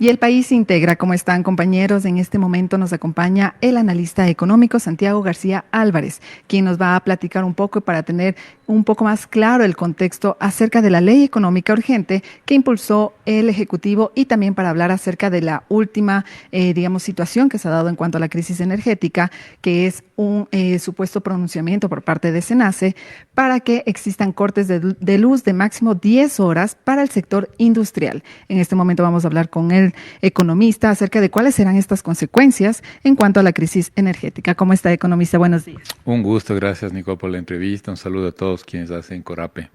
Y el país integra. ¿Cómo están, compañeros? En este momento nos acompaña el analista económico Santiago García Álvarez, quien nos va a platicar un poco para tener un poco más claro el contexto acerca de la ley económica urgente que impulsó el Ejecutivo y también para hablar acerca de la última, digamos, situación que se ha dado en cuanto a la crisis energética, que es un supuesto pronunciamiento por parte de SENACE para que existan cortes de luz de máximo 10 horas para el sector industrial. En este momento vamos a hablar con el economista acerca de cuáles serán estas consecuencias en cuanto a la crisis energética. ¿Cómo está, economista? Buenos días. Un gusto, gracias Nicole por la entrevista. Un saludo a todos quienes hacen Corape.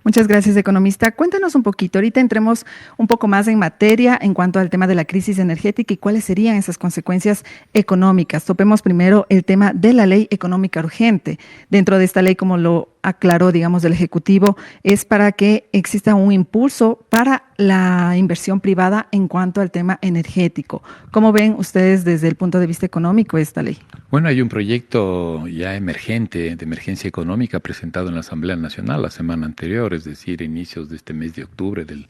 Muchas gracias, economista. Cuéntanos un poquito, ahorita entremos un poco más en materia en cuanto al tema de la crisis energética y cuáles serían esas consecuencias económicas. Topemos primero el tema de la ley económica urgente. Dentro de esta ley, como lo aclaró, digamos, el Ejecutivo, es para que exista un impulso para la inversión privada en cuanto al tema energético. ¿Cómo ven ustedes desde el punto de vista económico esta ley? Bueno, hay un proyecto ya emergente de emergencia económica presentado en la Asamblea Nacional la semana anterior, es decir, inicios de este mes de octubre del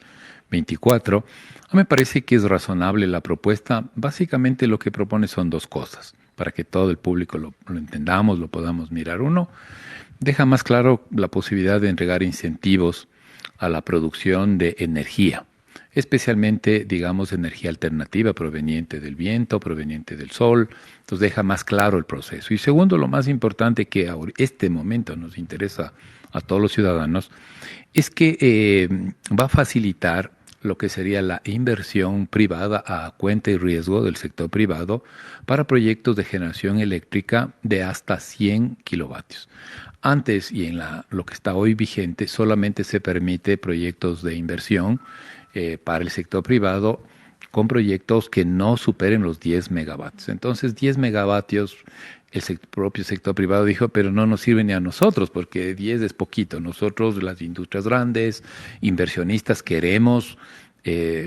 24. A mí me parece que es razonable la propuesta. Básicamente lo que propone son dos cosas, para que todo el público lo entendamos, lo podamos mirar. Uno, deja más claro la posibilidad de entregar incentivos a la producción de energía, especialmente, digamos, energía alternativa proveniente del viento, proveniente del sol. Entonces deja más claro el proceso. Y segundo, lo más importante que a este momento nos interesa a todos los ciudadanos, es que va a facilitar lo que sería la inversión privada a cuenta y riesgo del sector privado para proyectos de generación eléctrica de hasta 100 kilovatios. Antes y en lo que está hoy vigente, solamente se permite proyectos de inversión para el sector privado con proyectos que no superen los 10 megavatios. Entonces, 10 megavatios, propio sector privado dijo, pero no nos sirve ni a nosotros, porque 10 es poquito. Nosotros, las industrias grandes, inversionistas, queremos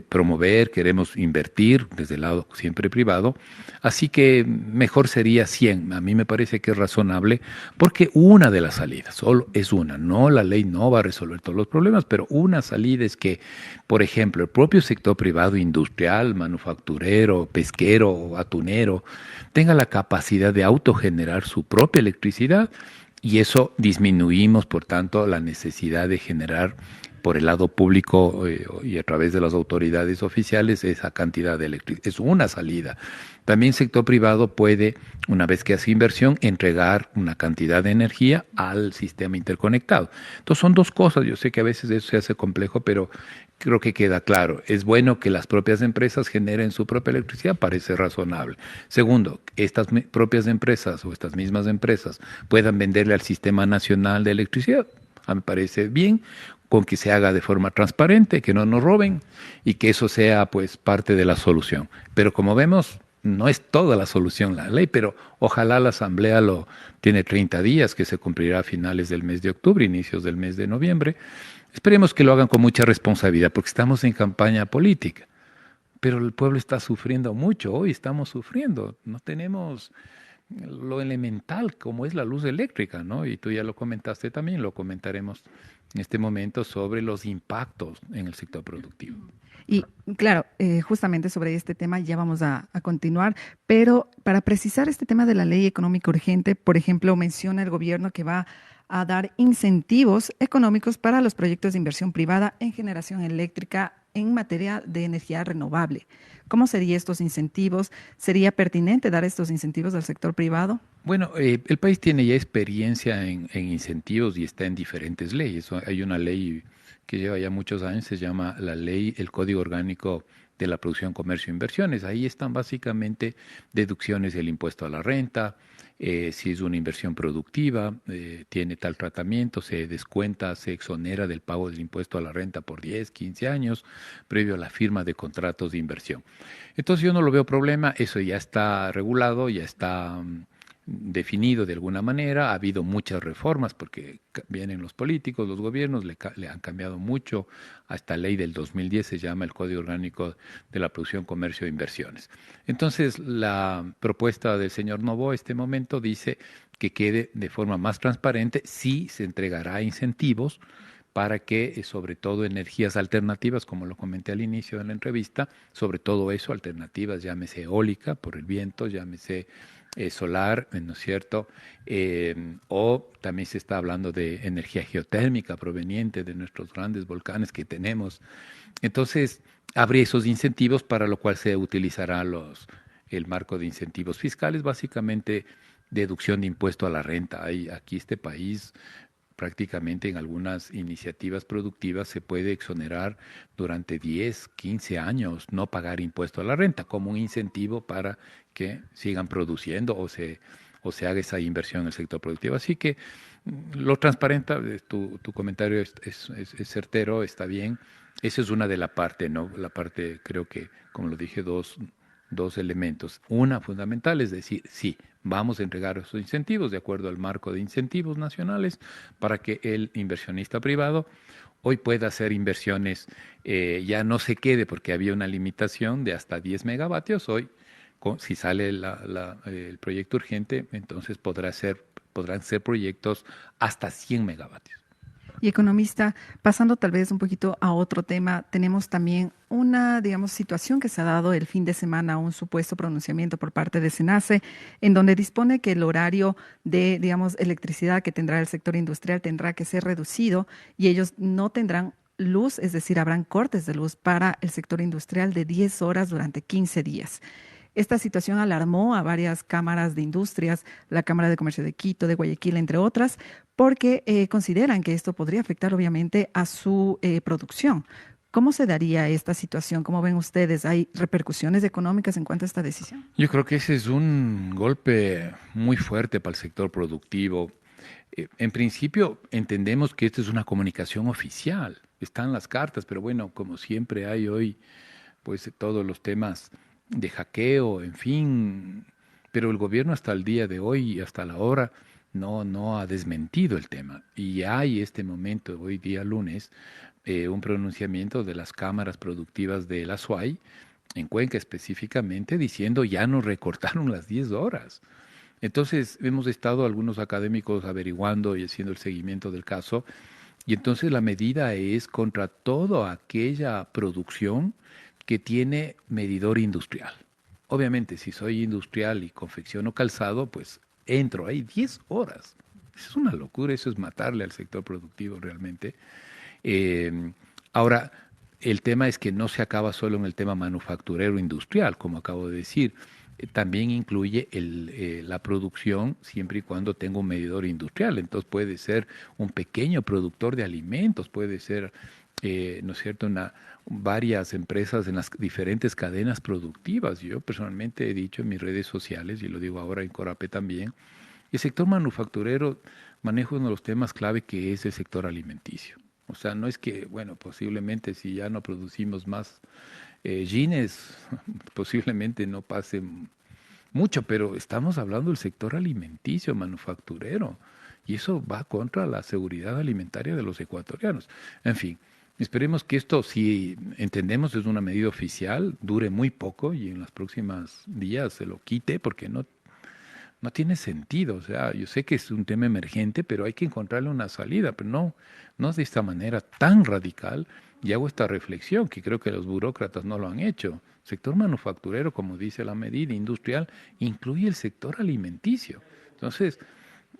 promover, queremos invertir desde el lado siempre privado. Así que mejor sería 100. A mí me parece que es razonable, porque una de las salidas, solo es una, no, la ley no va a resolver todos los problemas, pero una salida es que, por ejemplo, el propio sector privado industrial, manufacturero, pesquero o atunero, tenga la capacidad de autogenerar su propia electricidad, y eso disminuimos, por tanto, la necesidad de generar por el lado público y a través de las autoridades oficiales esa cantidad de electricidad. Es una salida. También el sector privado puede, una vez que hace inversión, entregar una cantidad de energía al sistema interconectado. Entonces son dos cosas. Yo sé que a veces eso se hace complejo, pero creo que queda claro. Es bueno que las propias empresas generen su propia electricidad, parece razonable. Segundo, estas propias empresas o estas mismas empresas puedan venderle al Sistema Nacional de Electricidad. A mí me parece bien, con que se haga de forma transparente, que no nos roben y que eso sea pues parte de la solución. Pero como vemos, no es toda la solución la ley, pero ojalá la Asamblea lo tiene 30 días, que se cumplirá a finales del mes de octubre, inicios del mes de noviembre. Esperemos que lo hagan con mucha responsabilidad, porque estamos en campaña política. Pero el pueblo está sufriendo mucho, hoy estamos sufriendo, no tenemos lo elemental como es la luz eléctrica, ¿no? Y tú ya lo comentaste también, lo comentaremos en este momento sobre los impactos en el sector productivo. Y claro, justamente sobre este tema ya vamos a continuar, pero para precisar este tema de la ley económica urgente, por ejemplo, menciona el gobierno que va a dar incentivos económicos para los proyectos de inversión privada en generación eléctrica en materia de energía renovable. ¿Cómo serían estos incentivos? ¿Sería pertinente dar estos incentivos al sector privado? Bueno, el país tiene ya experiencia en incentivos y está en diferentes leyes. Hay una ley que lleva ya muchos años, se llama la ley, el Código Orgánico de la Producción, Comercio e Inversiones. Ahí están básicamente deducciones del impuesto a la renta, si es una inversión productiva, tiene tal tratamiento, se descuenta, se exonera del pago del impuesto a la renta por 10, 15 años, previo a la firma de contratos de inversión. Entonces yo no lo veo problema, eso ya está regulado, ya está definido de alguna manera. Ha habido muchas reformas porque vienen los políticos, los gobiernos, le han cambiado mucho. A esta ley del 2010 se llama el Código Orgánico de la Producción, Comercio e Inversiones. Entonces, la propuesta del señor Novoa, este momento, dice que quede de forma más transparente, sí se entregará incentivos, para que, sobre todo, energías alternativas, como lo comenté al inicio de la entrevista, sobre todo eso, alternativas, llámese eólica por el viento, llámese solar, ¿no es cierto? O también se está hablando de energía geotérmica proveniente de nuestros grandes volcanes que tenemos. Entonces, habría esos incentivos para lo cual se utilizará el marco de incentivos fiscales, básicamente deducción de impuesto a la renta. Hay aquí este país prácticamente en algunas iniciativas productivas se puede exonerar durante 10, 15 años, no pagar impuesto a la renta como un incentivo para que sigan produciendo o se haga esa inversión en el sector productivo. Así que lo transparenta, tu comentario es certero, está bien. Esa es una de la parte, ¿no? La parte, creo que, como lo dije, dos elementos. Una fundamental es decir, sí, vamos a entregar esos incentivos de acuerdo al marco de incentivos nacionales para que el inversionista privado hoy pueda hacer inversiones, ya no se quede porque había una limitación de hasta 10 megavatios. Hoy, si sale el proyecto urgente, entonces podrán ser proyectos hasta 100 megavatios. Y economista, pasando tal vez un poquito a otro tema, tenemos también una, digamos, situación que se ha dado el fin de semana, un supuesto pronunciamiento por parte de SENACE, en donde dispone que el horario de, digamos, electricidad que tendrá el sector industrial tendrá que ser reducido y ellos no tendrán luz, es decir, habrán cortes de luz para el sector industrial de 10 horas durante 15 días. Esta situación alarmó a varias cámaras de industrias, la Cámara de Comercio de Quito, de Guayaquil, entre otras, porque consideran que esto podría afectar obviamente a su producción. ¿Cómo se daría esta situación? ¿Cómo ven ustedes? ¿Hay repercusiones económicas en cuanto a esta decisión? Yo creo que ese es un golpe muy fuerte para el sector productivo. En principio, entendemos que esta es una comunicación oficial, están las cartas, pero bueno, como siempre hay hoy, pues todos los temas de hackeo, en fin, pero el gobierno hasta el día de hoy y hasta la hora no ha desmentido el tema. Y hay este momento, hoy día lunes, un pronunciamiento de las cámaras productivas de la SUAY, en Cuenca específicamente, diciendo ya nos recortaron las 10 horas. Entonces, hemos estado algunos académicos averiguando y haciendo el seguimiento del caso, y entonces la medida es contra toda aquella producción que tiene medidor industrial. Obviamente, si soy industrial y confecciono calzado, pues entro ahí 10 horas. Eso es una locura, eso es matarle al sector productivo realmente. Eh, Ahora, el tema es que no se acaba solo en el tema manufacturero industrial, como acabo de decir. También incluye la producción siempre y cuando tenga un medidor industrial. Entonces puede ser un pequeño productor de alimentos, puede ser, ¿no es cierto?, varias empresas en las diferentes cadenas productivas. Yo personalmente he dicho en mis redes sociales, y lo digo ahora en Corapé también, el sector manufacturero maneja uno de los temas clave que es el sector alimenticio. O sea, no es que, bueno, posiblemente si ya no producimos más jeans, posiblemente no pase mucho, pero estamos hablando del sector alimenticio, manufacturero, y eso va contra la seguridad alimentaria de los ecuatorianos. En fin, esperemos que esto, si entendemos es una medida oficial, dure muy poco y en los próximos días se lo quite porque no tiene sentido. O sea, yo sé que es un tema emergente, pero hay que encontrarle una salida, pero no de esta manera tan radical. Y hago esta reflexión, que creo que los burócratas no lo han hecho. Sector manufacturero, como dice la medida industrial, incluye el sector alimenticio. Entonces,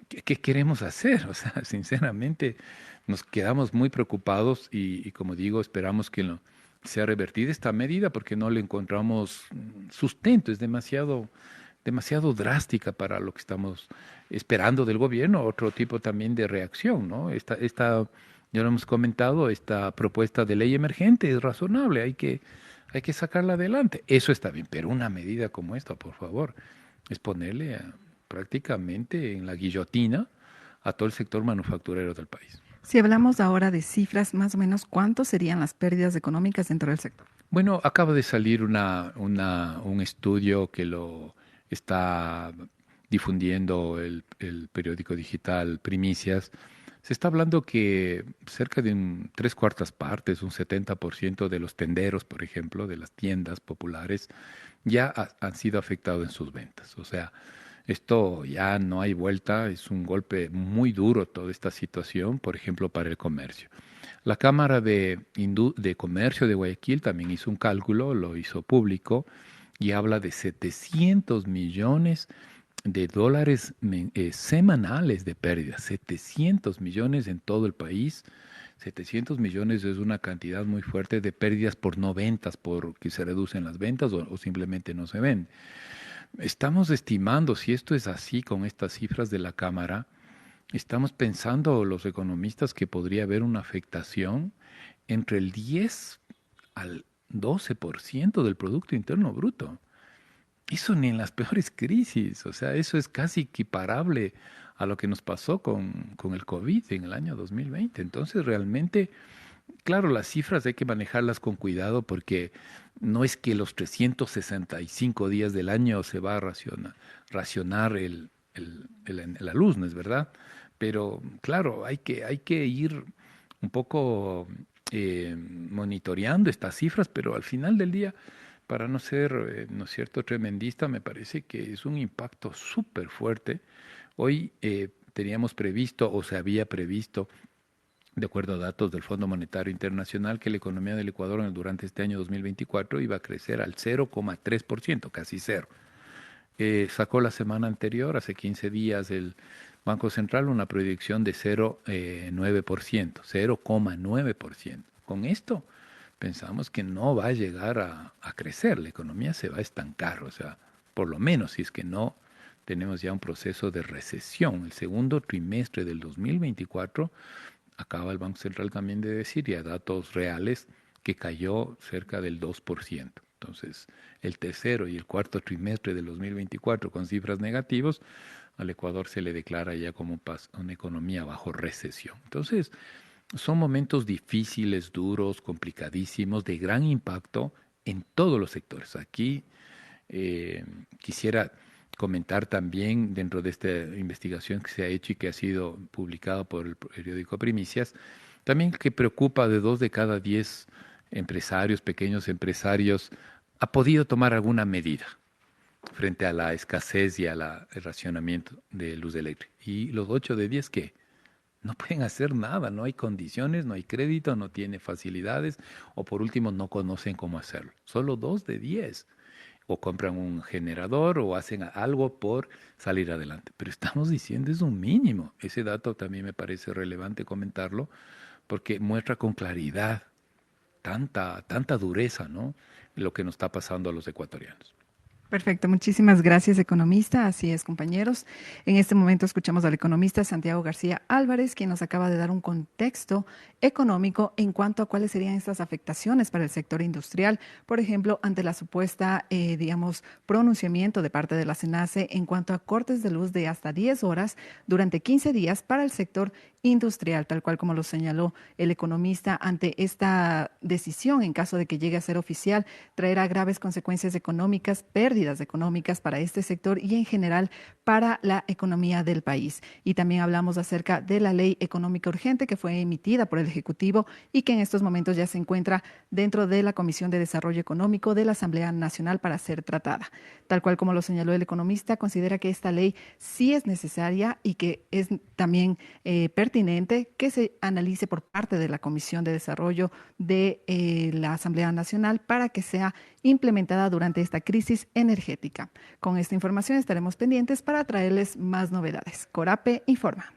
¿qué queremos hacer? O sea, sinceramente, nos quedamos muy preocupados y como digo, esperamos que sea revertida esta medida porque no le encontramos sustento. Es demasiado drástica para lo que estamos esperando del gobierno, otro tipo también de reacción, ¿no? Ya lo hemos comentado, esta propuesta de ley emergente es razonable, hay que sacarla adelante. Eso está bien, pero una medida como esta, por favor, es ponerle prácticamente en la guillotina a todo el sector manufacturero del país. Si hablamos ahora de cifras, más o menos, ¿cuánto serían las pérdidas económicas dentro del sector? Bueno, acaba de salir un estudio que lo está difundiendo el periódico digital Primicias. Se está hablando que cerca de tres cuartas partes, un 70% de los tenderos, por ejemplo, de las tiendas populares, ya han sido afectados en sus ventas. O sea, Esto ya no hay vuelta, es un golpe muy duro toda esta situación, por ejemplo, para el comercio. La Cámara de Comercio de Guayaquil también hizo un cálculo, lo hizo público y habla de 700 millones de dólares semanales de pérdidas, 700 millones en todo el país. 700 millones es una cantidad muy fuerte de pérdidas por no ventas, porque se reducen las ventas o simplemente no se ven. Estamos estimando, si esto es así con estas cifras de la Cámara, estamos pensando los economistas que podría haber una afectación entre el 10 al 12% del Producto Interno Bruto. Eso ni en las peores crisis, o sea, eso es casi equiparable a lo que nos pasó con el COVID en el año 2020. Entonces, realmente, claro, las cifras hay que manejarlas con cuidado porque no es que los 365 días del año se va a racionar la luz, ¿no es verdad? Pero claro, hay que ir un poco monitoreando estas cifras, pero al final del día, para no ser, ¿no es cierto?, tremendista, me parece que es un impacto súper fuerte. Hoy teníamos previsto o se había previsto de acuerdo a datos del Fondo Monetario Internacional, que la economía del Ecuador durante este año 2024 iba a crecer al 0,3%, casi cero. Sacó la semana anterior, hace 15 días, el Banco Central una proyección de 0,9%, 0,9%. Con esto pensamos que no va a llegar a crecer, la economía se va a estancar, o sea, por lo menos si es que no tenemos ya un proceso de recesión. El segundo trimestre del 2024 acaba el Banco Central también de decir, y a datos reales, que cayó cerca del 2%. Entonces, el tercero y el cuarto trimestre del 2024 con cifras negativas, al Ecuador se le declara ya como una economía bajo recesión. Entonces, son momentos difíciles, duros, complicadísimos, de gran impacto en todos los sectores. Aquí quisiera comentar también dentro de esta investigación que se ha hecho y que ha sido publicada por el periódico Primicias, también que preocupa de 2 de cada 10 empresarios, pequeños empresarios, ha podido tomar alguna medida frente a la escasez y al racionamiento de luz eléctrica. Y los 8 de 10 que no pueden hacer nada, no hay condiciones, no hay crédito, no tiene facilidades o por último no conocen cómo hacerlo. Solo 2 de 10 o compran un generador o hacen algo por salir adelante. Pero estamos diciendo es un mínimo. Ese dato también me parece relevante comentarlo porque muestra con claridad tanta dureza, ¿no? Lo que nos está pasando a los ecuatorianos. Perfecto, muchísimas gracias, economista. Así es, compañeros. En este momento escuchamos al economista Santiago García Álvarez, quien nos acaba de dar un contexto económico en cuanto a cuáles serían estas afectaciones para el sector industrial, por ejemplo, ante la supuesta, digamos, pronunciamiento de parte de la SENACE en cuanto a cortes de luz de hasta 10 horas durante 15 días para el sector industrial, tal cual como lo señaló el economista. Ante esta decisión, en caso de que llegue a ser oficial, traerá graves consecuencias económicas, pérdidas económicas para este sector y en general para la economía del país. Y también hablamos acerca de la ley económica urgente que fue emitida por el Ejecutivo y que en estos momentos ya se encuentra dentro de la Comisión de Desarrollo Económico de la Asamblea Nacional para ser tratada. Tal cual como lo señaló el economista, considera que esta ley sí es necesaria y que es también pertinente que se analice por parte de la Comisión de Desarrollo de la Asamblea Nacional para que sea implementada durante esta crisis energética. Con esta información estaremos pendientes para traerles más novedades. Corape informa.